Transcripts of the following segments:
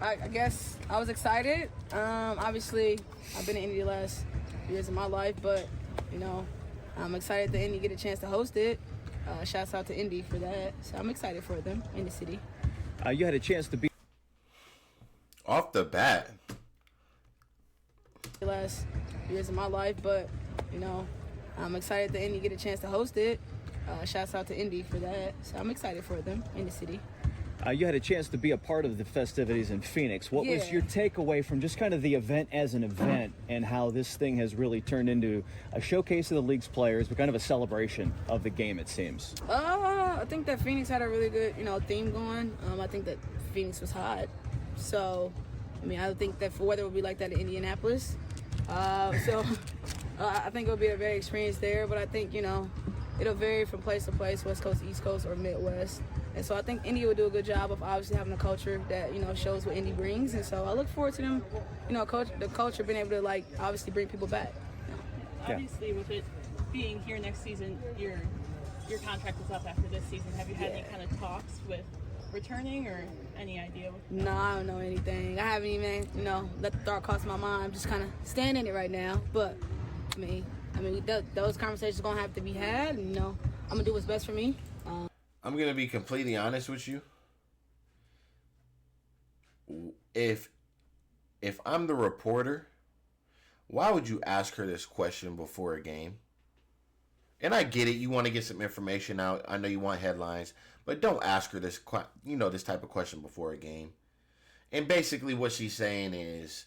I guess I was excited. Obviously, I've been in Indy the last years of my life, but, I'm excited that Indy get a chance to host it. Shouts out to Indy for that. So I'm excited for them in the city. You had a chance to be off the bat. The last years of my life, but, I'm excited that Indy get a chance to host it. Shouts out to Indy for that. So I'm excited for them in the city. You had a chance to be a part of the festivities in Phoenix. What was your takeaway from just kind of the event as an event and how this thing has really turned into a showcase of the league's players, but kind of a celebration of the game, it seems? I think that Phoenix had a really good, theme going. I think that Phoenix was hot. So, I think that the weather would be like that in Indianapolis. I think it'll be a very experience there, but I think, it'll vary from place to place, West Coast, East Coast, or Midwest. And so I think Indy will do a good job of obviously having a culture that, shows what Indy brings. And so I look forward to them, the culture being able to, obviously bring people back. Obviously, with it being here next season, your contract is up after this season. Have you had any kind of talks with returning or any idea? No, I don't know anything. I haven't even, let the thought cross my mind. I'm just kind of staying in it right now. But, those conversations are going to have to be had. And, I'm going to do what's best for me. I'm going to be completely honest with you. If I'm the reporter, why would you ask her this question before a game? And I get it. You want to get some information out. I know you want headlines. But don't ask her this, this type of question before a game. And basically what she's saying is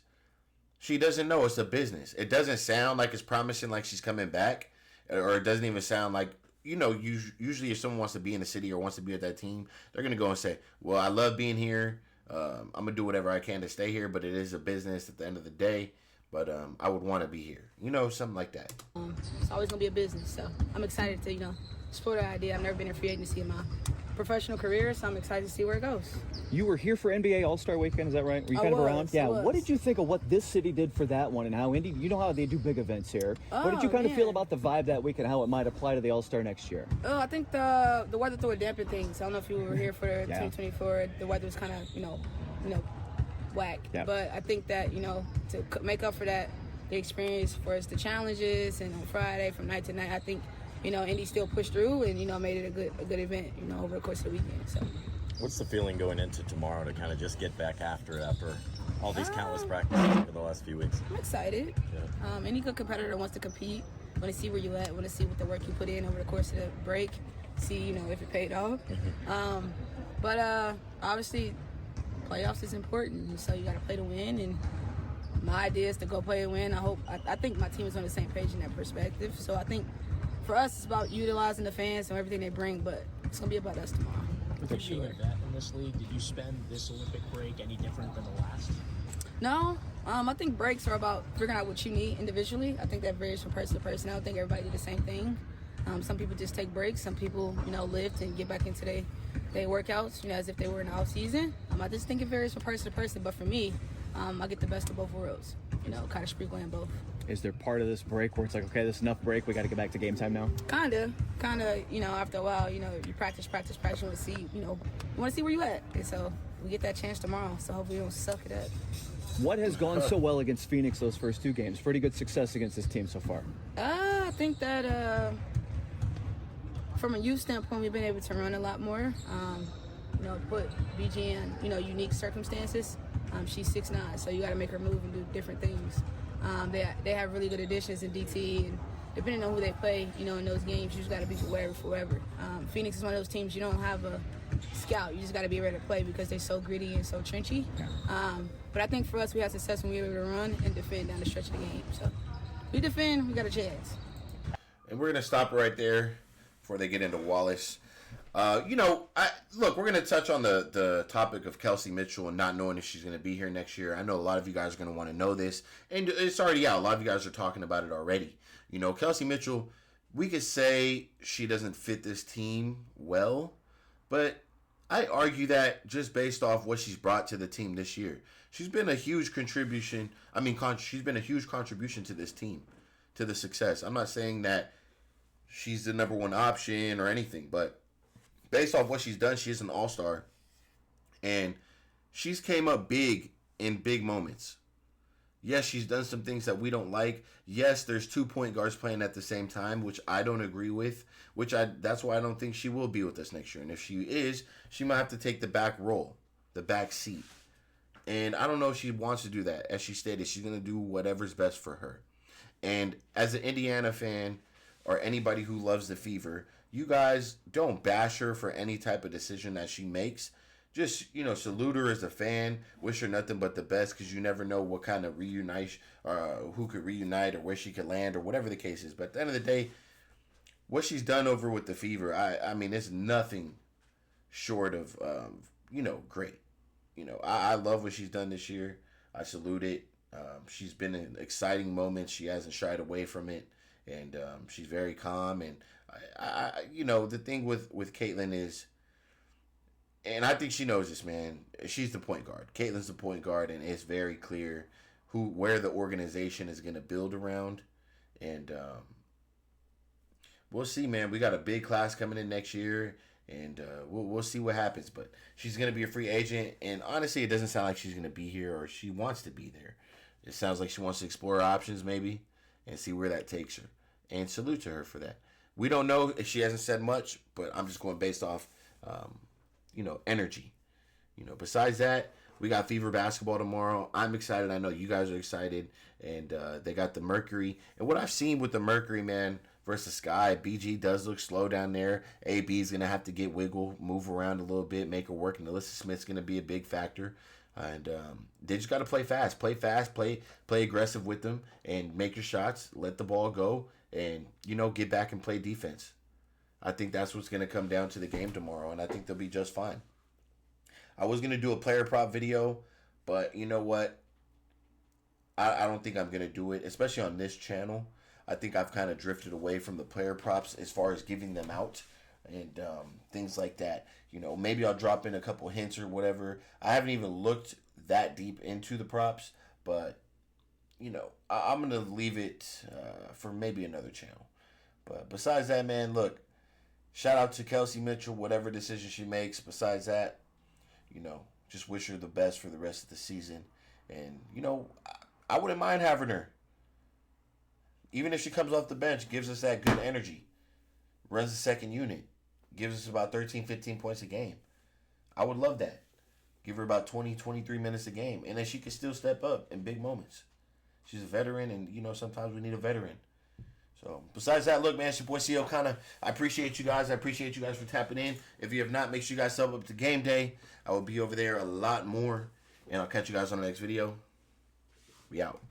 she doesn't know. It's a business. It doesn't sound like it's promising like she's coming back. Or it doesn't even sound like, usually if someone wants to be in the city or wants to be with that team, they're going to go and say, well, I love being here. I'm going to do whatever I can to stay here, but it is a business at the end of the day. But I would want to be here. Something like that. It's always going to be a business. So I'm excited to, explore that idea. I've never been in free agency in my professional career, so I'm excited to see where it goes. You were here for NBA All-Star Weekend, is that right? Were you kind of around? Yeah. What did you think of what this city did for that one and how Indy, how they do big events here. What did you kind of feel about the vibe that week and how it might apply to the All-Star next year? I think the weather threw a dampen things. I don't know if you were here for 2024. The weather was kind of, whack. Yeah. But I think that, to make up for that, the experience for us, the challenges, and on Friday from night to night, I think, Indy still pushed through and, made it a good event, over the course of the weekend. So, what's the feeling going into tomorrow to kind of just get back after all these countless practices over the last few weeks? I'm excited. Yeah. Any good competitor wants to compete, want to see where you at, want to see what the work you put in over the course of the break, see, if it paid off. But obviously, playoffs is important, so you got to play to win. And my idea is to go play and win. I think my team is on the same page in that perspective. So I think for us, it's about utilizing the fans and everything they bring, but it's going to be about us tomorrow. With you being a vet in this league, did you spend this Olympic break any different than the last? No. I think breaks are about figuring out what you need individually. I think that varies from person to person. I don't think everybody do the same thing. Some people just take breaks. Some people, lift and get back into their workouts, as if they were in the off season. I just think it varies from person to person. But for me, I get the best of both worlds, kind of sprinkle in both. Is there part of this break where it's like, okay, this is enough break, we got to get back to game time now? Kind of, after a while, you practice, you want to see, where you at. And so we get that chance tomorrow, so hopefully we don't suck it up. What has gone so well against Phoenix those first two games? Pretty good success against this team so far. I think that from a youth standpoint, we've been able to run a lot more. Put BG in, unique circumstances. She's 6'9", so you got to make her move and do different things. They have really good additions in DT, and depending on who they play, in those games, you just got to be prepared for whoever. Phoenix is one of those teams you don't have a scout. You just got to be ready to play because they're so gritty and so trenchy. But I think for us, we had success when we were able to run and defend down the stretch of the game. So we defend, we got a chance. And we're going to stop right there before they get into Wallace. We're going to touch on the topic of Kelsey Mitchell and not knowing if she's going to be here next year. I know a lot of you guys are going to want to know this, and it's already out. A lot of you guys are talking about it already. Kelsey Mitchell, we could say she doesn't fit this team well, but I argue that just based off what she's brought to the team this year. She's been a huge contribution. She's been a huge contribution to this team, to the success. I'm not saying that she's the number one option or anything, but based off what she's done, she's an all-star. And she's came up big in big moments. Yes, she's done some things that we don't like. Yes, there's 2 point guards playing at the same time, which I don't agree with. That's why I don't think she will be with us next year. And if she is, she might have to take the back role, the back seat. And I don't know if she wants to do that. As she stated, she's going to do whatever's best for her. And as an Indiana fan or anybody who loves the Fever, you guys don't bash her for any type of decision that she makes. Just, salute her as a fan. Wish her nothing but the best, because you never know what kind of who could reunite or where she could land or whatever the case is. But at the end of the day, what she's done over with the Fever, I mean, it's nothing short of, great. I love what she's done this year. I salute it. She's been in exciting moments. She hasn't shied away from it. And she's very calm. And, the thing with Caitlin is, and I think she knows this, man, she's the point guard. Caitlin's the point guard, and it's very clear where the organization is going to build around. And we'll see, man. We got a big class coming in next year, and we'll see what happens. But she's going to be a free agent, and honestly, it doesn't sound like she's going to be here or she wants to be there. It sounds like she wants to explore her options maybe and see where that takes her. And salute to her for that. We don't know if she hasn't said much, but I'm just going based off, energy. Besides that, we got Fever basketball tomorrow. I'm excited. I know you guys are excited. And they got the Mercury. And what I've seen with the Mercury, man, versus Sky, BG does look slow down there. AB is going to have to get wiggle, move around a little bit, make her work. And Alyssa Smith's going to be a big factor. And they just got to play fast. Play fast, play aggressive with them, and make your shots. Let the ball go, and, get back and play defense. I think that's what's going to come down to the game tomorrow, and I think they'll be just fine. I was going to do a player prop video, but you know what? I don't think I'm going to do it, especially on this channel. I think I've kind of drifted away from the player props as far as giving them out and things like that. Maybe I'll drop in a couple hints or whatever. I haven't even looked that deep into the props, but, I'm going to leave it for maybe another channel. But besides that, man, look, shout out to Kelsey Mitchell, whatever decision she makes. Besides that, just wish her the best for the rest of the season. And, I wouldn't mind having her. Even if she comes off the bench, gives us that good energy. Runs the second unit. Gives us about 13, 15 points a game. I would love that. Give her about 20, 23 minutes a game. And then she can still step up in big moments. She's a veteran, and, sometimes we need a veteran. So, besides that, look, man, it's your boy ceokana. I appreciate you guys. I appreciate you guys for tapping in. If you have not, make sure you guys sub up to game day. I will be over there a lot more. And I'll catch you guys on the next video. We out.